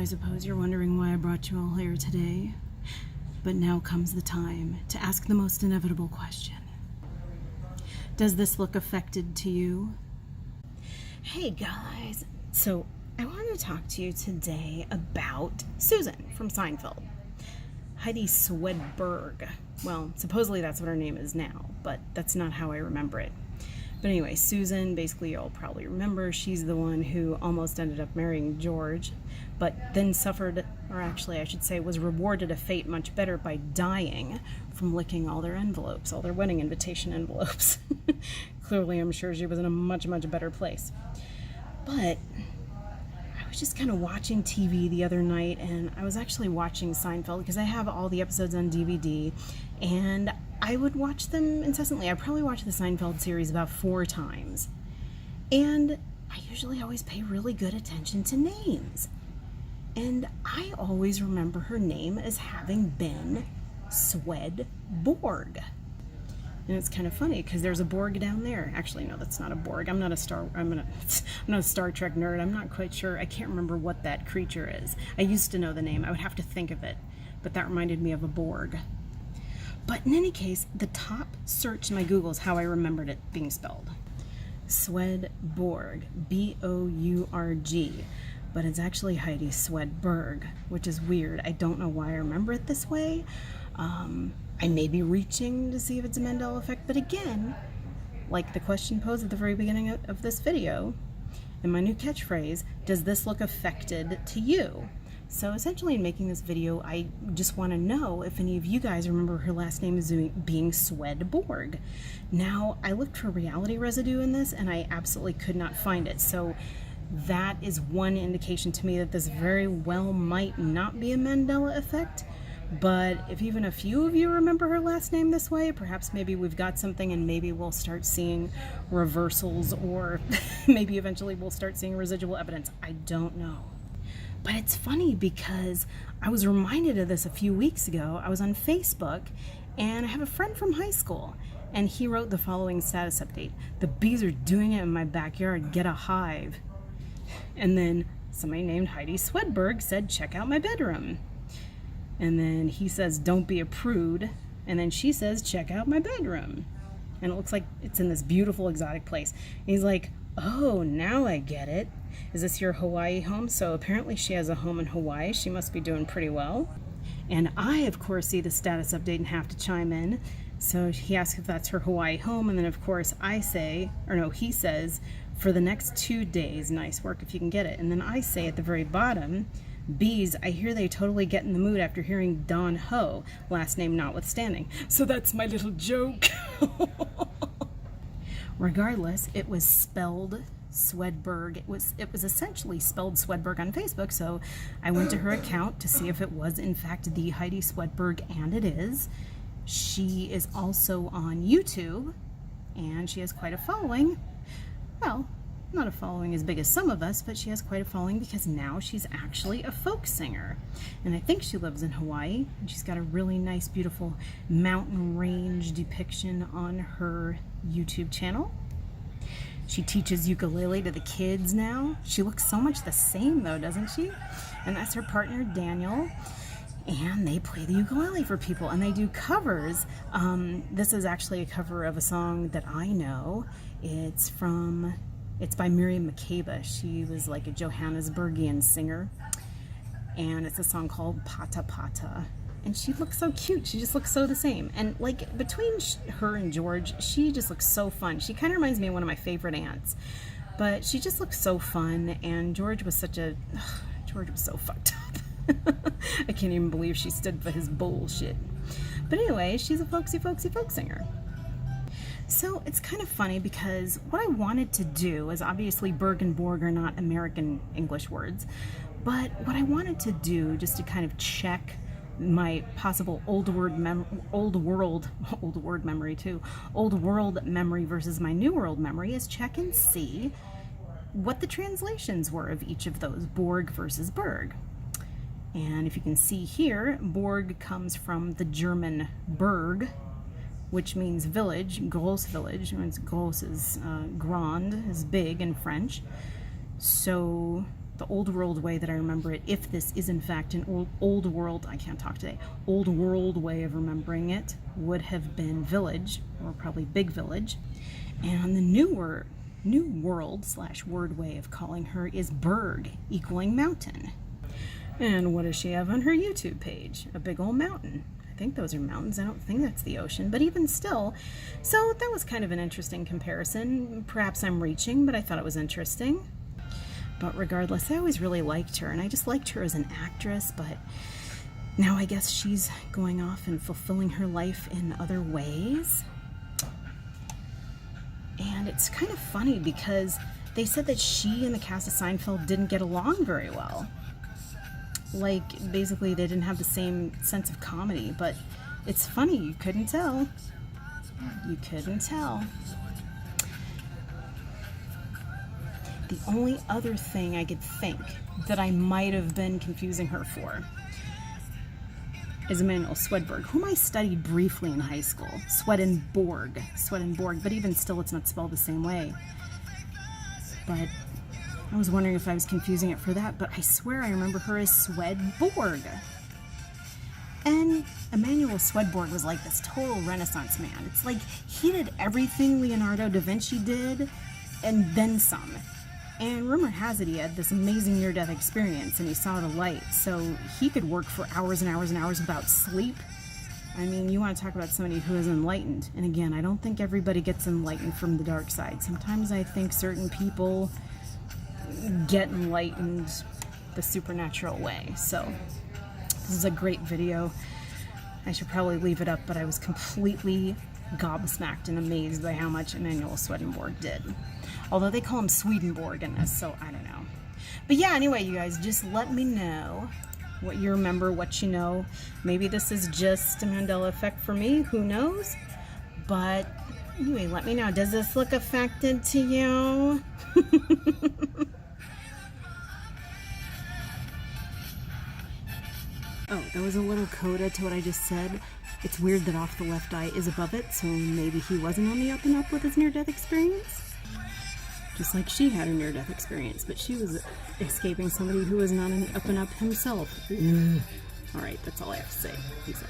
I suppose you're wondering why I brought you all here today, but now comes the time to ask the most inevitable question. Does this look affected to you? Hey guys, so I wanted to talk to you today about Susan from Seinfeld. Heidi Swedberg. Well, supposedly that's what her name is now, but that's not how I remember it. But anyway, Susan, basically you'll probably remember, she's the one who almost ended up marrying George, but then suffered, or actually I should say was rewarded a fate much better by dying from licking all their envelopes, all their wedding invitation envelopes. Clearly I'm sure she was in a much, much better place. But I was just kind of watching TV the other night, and I was actually watching Seinfeld because I have all the episodes on DVD, and I would watch them incessantly. I probably watched the Seinfeld series about 4 times. And I usually always pay really good attention to names. And I always remember her name as having been Swedborg. And it's kind of funny because there's a Borg down there. Actually, no, that's not a Borg. I'm not a Star Trek nerd. I'm not quite sure. I can't remember what that creature is. I used to know the name. I would have to think of it. But that reminded me of a Borg. But in any case, the top search in my Google is how I remembered it being spelled. Swedborg, B-O-U-R-G. But it's actually Heidi Swedberg, which is weird. I don't know why I remember it this way. I may be reaching to see if it's a Mandela effect, but again, like the question posed at the very beginning of this video, and my new catchphrase, does this look affected to you? So essentially in making this video, I just want to know if any of you guys remember her last name is being Swedborg. Now, I looked for reality residue in this and I absolutely could not find it. So that is one indication to me that this very well might not be a Mandela effect. But if even a few of you remember her last name this way, perhaps maybe we've got something and maybe we'll start seeing reversals, or maybe eventually we'll start seeing residual evidence. I don't know. But it's funny because I was reminded of this a few weeks ago. I was on Facebook and I have a friend from high school and he wrote the following status update. The bees are doing it in my backyard, get a hive. And then somebody named Heidi Swedberg said, check out my bedroom. And then he says, don't be a prude. And then she says, check out my bedroom. And it looks like it's in this beautiful exotic place. And he's like, oh, now I get it. Is this your Hawaii home? So apparently she has a home in Hawaii. She must be doing pretty well. And I, of course, see the status update and have to chime in. So he asks if that's her Hawaii home. And then, of course, I say, or no, he says, for the next 2 days, nice work if you can get it. And then I say at the very bottom, bees, I hear they totally get in the mood after hearing Don Ho, last name notwithstanding. So that's my little joke. Regardless, it was spelled Swedberg. It was essentially spelled Swedberg on Facebook, so I went to her account to see if it was in fact the Heidi Swedberg, and it is. She is also on YouTube, and she has quite a following. Well, not a following as big as some of us, but she has quite a following because now she's actually a folk singer. And I think she lives in Hawaii, and she's got a really nice, beautiful mountain range depiction on her YouTube channel. She teaches ukulele to the kids now. She looks so much the same though, doesn't she? And that's her partner, Daniel. And they play the ukulele for people, and they do covers. This is actually a cover of a song that I know. It's by Miriam Makeba. She was like a Johannesburgian singer. And it's a song called Pata Pata. And she looks so cute. She just looks so the same. And like between her and George, she just looks so fun. She kind of reminds me of one of my favorite aunts. But she just looks so fun. And George was George was so fucked up. I can't even believe she stood for his bullshit. But anyway, she's a folksy folk singer. So it's kind of funny because what I wanted to do is, obviously Berg and Borg are not American English words, but what I wanted to do just to kind of check my possible old world memory versus my new world memory is check and see what the translations were of each of those, Borg versus Berg. And if you can see here, Borg comes from the German Berg, which means village, groß village. Groß is grand, is big in French. So the old world way that I remember it, if this is in fact an old world, I can't talk today, old world way of remembering it, would have been village, or probably big village. And the new world / word way of calling her is berg, equaling mountain. And what does she have on her YouTube page? A big old mountain. I think those are mountains. I don't think that's the ocean, but even still. So that was kind of an interesting comparison. Perhaps I'm reaching, but I thought it was interesting. But regardless, I always really liked her, and I just liked her as an actress, but now I guess she's going off and fulfilling her life in other ways. And it's kind of funny because they said that she and the cast of Seinfeld didn't get along very well. Like, basically they didn't have the same sense of comedy, but it's funny, you couldn't tell. You couldn't tell. The only other thing I could think that I might have been confusing her for is Emanuel Swedberg, whom I studied briefly in high school. Swedenborg, but even still it's not spelled the same way. But I was wondering if I was confusing it for that, but I swear I remember her as Swedborg. And Emanuel Swedborg was like this total Renaissance man. It's like he did everything Leonardo da Vinci did, and then some. And rumor has it he had this amazing near-death experience and he saw the light, so he could work for hours and hours and hours without sleep. I mean, you want to talk about somebody who is enlightened. And again, I don't think everybody gets enlightened from the dark side. Sometimes I think certain people get enlightened the supernatural way. So this is a great video. I should probably leave it up, but I was completely gobsmacked and amazed by how much Emanuel Swedenborg did. Although they call him Swedenborg in this, so I don't know. But yeah, anyway, you guys, just let me know what you remember, what you know. Maybe this is just a Mandela effect for me, who knows? But anyway, let me know. Does this look affected to you? Oh, there was a little coda to what I just said. It's weird that off the left eye is above it, so maybe he wasn't on the up and up with his near-death experience. Just like she had a near-death experience, but she was escaping somebody who was not an up and up himself. Alright, that's all I have to say. Peace out.